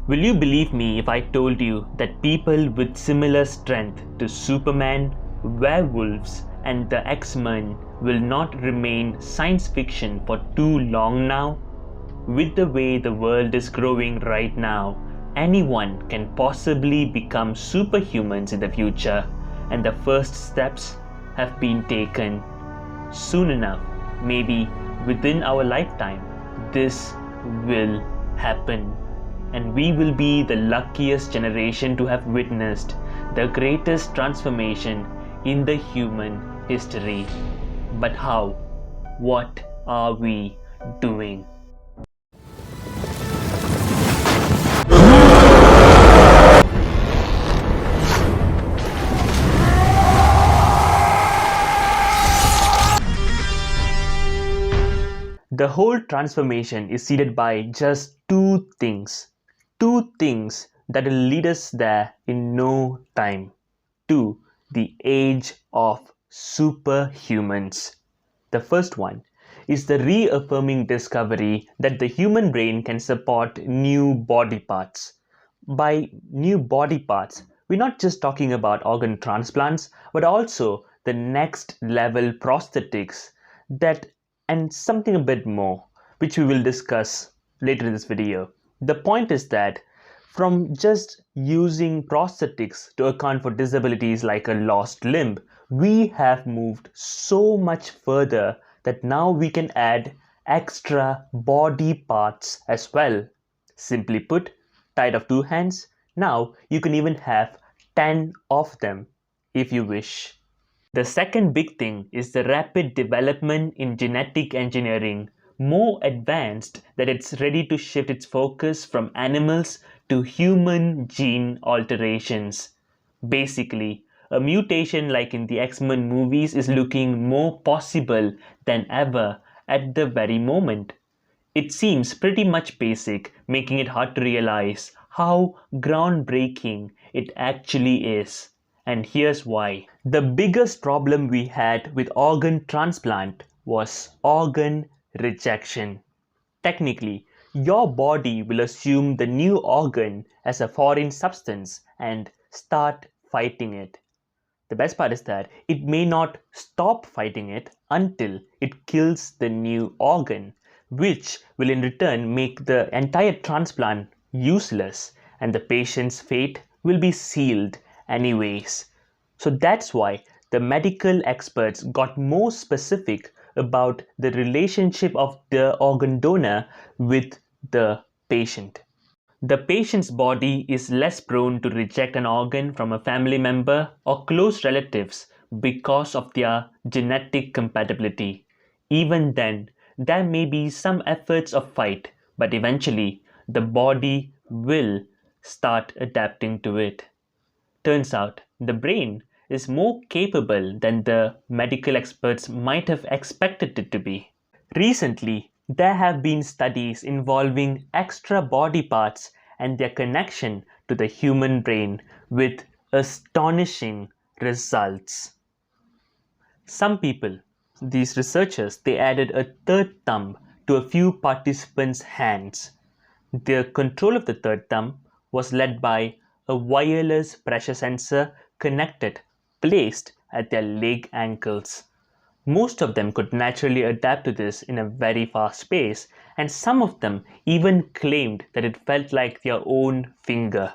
Will you believe me if I told you that people with similar strength to Superman, werewolves, and the X-Men will not remain science fiction for too long now? With the way the world is growing right now, anyone can possibly become superhumans in the future, and the first steps have been taken. Soon enough, maybe within our lifetime, this will happen. And we will be the luckiest generation to have witnessed the greatest transformation in the human history. But how? What are we doing? The whole transformation is seeded by just two things. Two things that will lead us there in no time. To the age of superhumans. The first one is the reaffirming discovery that the human brain can support new body parts. By new body parts, we're not just talking about organ transplants, but also the next level prosthetics that and something a bit more, which we will discuss later in this video. The point is that from just using prosthetics to account for disabilities like a lost limb, we have moved so much further that now we can add extra body parts as well. Simply put, tied of two hands, now you can even have 10 of them if you wish. The second big thing is the rapid development in genetic engineering, more advanced that it's ready to shift its focus from animals to human gene alterations. Basically, a mutation like in the X-Men movies is looking more possible than ever at the very moment. It seems pretty much basic, making it hard to realize how groundbreaking it actually is. And here's why. The biggest problem we had with organ transplant was organ rejection. Technically, your body will assume the new organ as a foreign substance and start fighting it. The best part is that it may not stop fighting it until it kills the new organ, which will in return make the entire transplant useless and the patient's fate will be sealed anyways. So that's why the medical experts got more specific about the relationship of the organ donor with the patient. The patient's body is less prone to reject an organ from a family member or close relatives because of their genetic compatibility. Even then, there may be some efforts of fight, but eventually the body will start adapting to it. Turns out the brain is more capable than the medical experts might have expected it to be. Recently, there have been studies involving extra body parts and their connection to the human brain with astonishing results. Some people, these researchers, they added a third thumb to a few participants' hands. Their control of the third thumb was led by a wireless pressure sensor placed at their leg ankles. Most of them could naturally adapt to this in a very fast pace, and some of them even claimed that it felt like their own finger.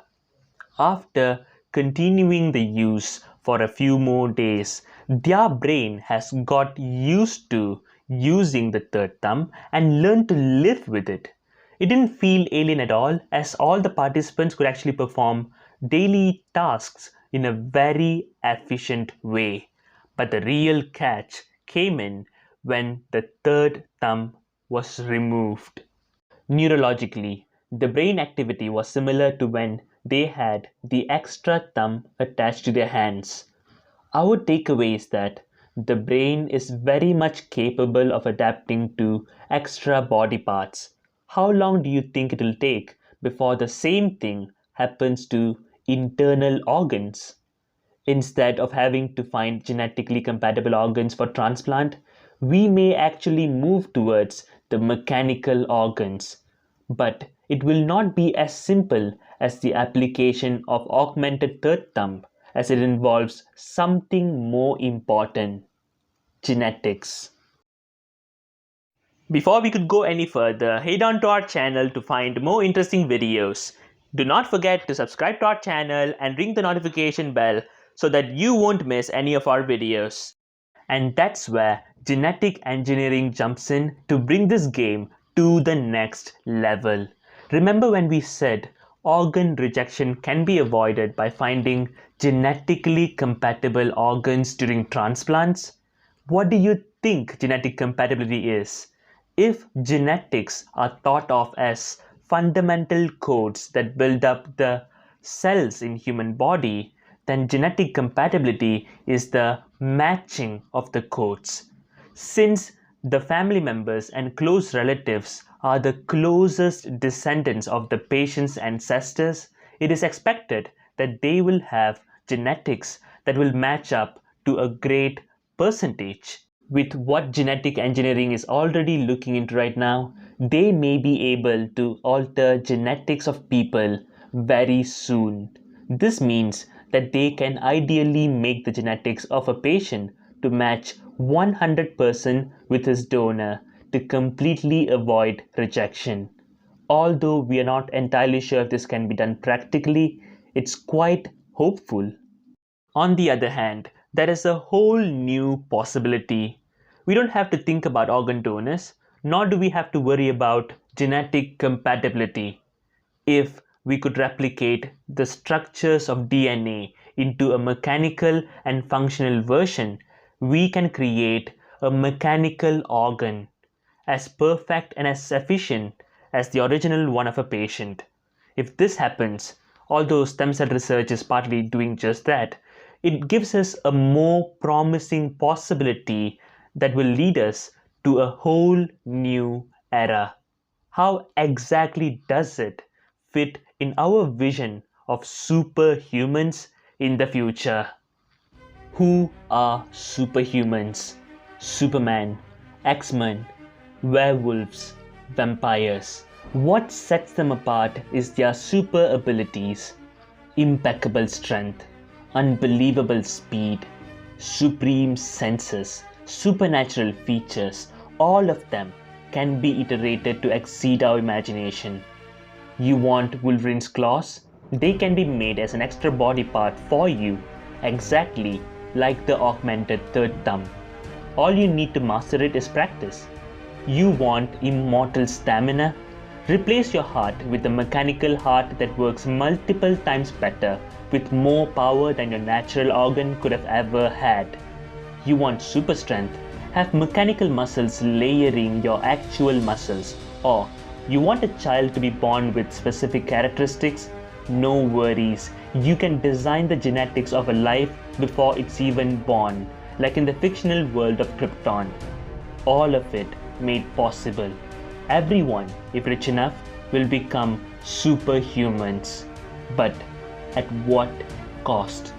After continuing the use for a few more days, their brain has got used to using the third thumb and learned to live with it. It didn't feel alien at all, as all the participants could actually perform daily tasks in a very efficient way. But the real catch came in when the third thumb was removed. Neurologically, the brain activity was similar to when they had the extra thumb attached to their hands. Our takeaway is that the brain is very much capable of adapting to extra body parts. How long do you think it will take before the same thing happens to internal organs? Instead of having to find genetically compatible organs for transplant, we may actually move towards the mechanical organs. But it will not be as simple as the application of augmented third thumb, as it involves something more important: genetics. Before we could go any further, head on to our channel to find more interesting videos. Do not forget to subscribe to our channel and ring the notification bell so that you won't miss any of our videos. And that's where genetic engineering jumps in to bring this game to the next level. Remember when we said organ rejection can be avoided by finding genetically compatible organs during transplants? What do you think genetic compatibility is? If genetics are thought of as fundamental codes that build up the cells in human body, then genetic compatibility is the matching of the codes. Since the family members and close relatives are the closest descendants of the patient's ancestors, it is expected that they will have genetics that will match up to a great percentage. With what genetic engineering is already looking into right now, they may be able to alter genetics of people very soon. This means that they can ideally make the genetics of a patient to match 100% with his donor to completely avoid rejection. Although we are not entirely sure if this can be done practically, it's quite hopeful. On the other hand, there is a whole new possibility. We don't have to think about organ donors, nor do we have to worry about genetic compatibility. If we could replicate the structures of DNA into a mechanical and functional version, we can create a mechanical organ as perfect and as efficient as the original one of a patient. If this happens, although stem cell research is partly doing just that, it gives us a more promising possibility that will lead us to a whole new era. How exactly does it fit in our vision of superhumans in the future? Who are superhumans? Superman, X-Men, werewolves, vampires. What sets them apart is their super abilities: impeccable strength, unbelievable speed, supreme senses, supernatural features. All of them can be iterated to exceed our imagination. You want Wolverine's claws? They can be made as an extra body part for you, exactly like the augmented third thumb. All you need to master it is practice. You want immortal stamina? Replace your heart with a mechanical heart that works multiple times better, with more power than your natural organ could have ever had. You want super strength? Have mechanical muscles layering your actual muscles. Or you want a child to be born with specific characteristics? No worries, you can design the genetics of a life before it's even born, like in the fictional world of Krypton. All of it made possible. Everyone, if rich enough, will become superhumans. But at what cost?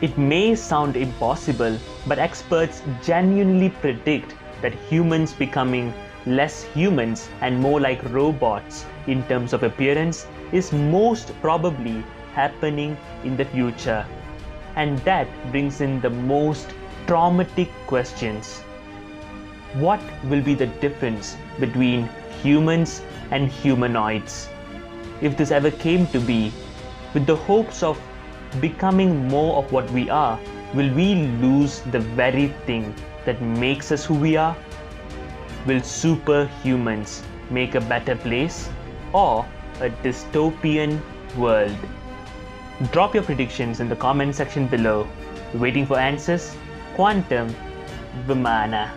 It may sound impossible, but experts genuinely predict that humans becoming less humans and more like robots in terms of appearance is most probably happening in the future. And that brings in the most traumatic questions. What will be the difference between humans and humanoids? If this ever came to be, with the hopes of becoming more of what we are, will we lose the very thing that makes us who we are? Will superhumans make a better place or a dystopian world? Drop your predictions in the comment section below. Waiting for answers? Quantum Vimana.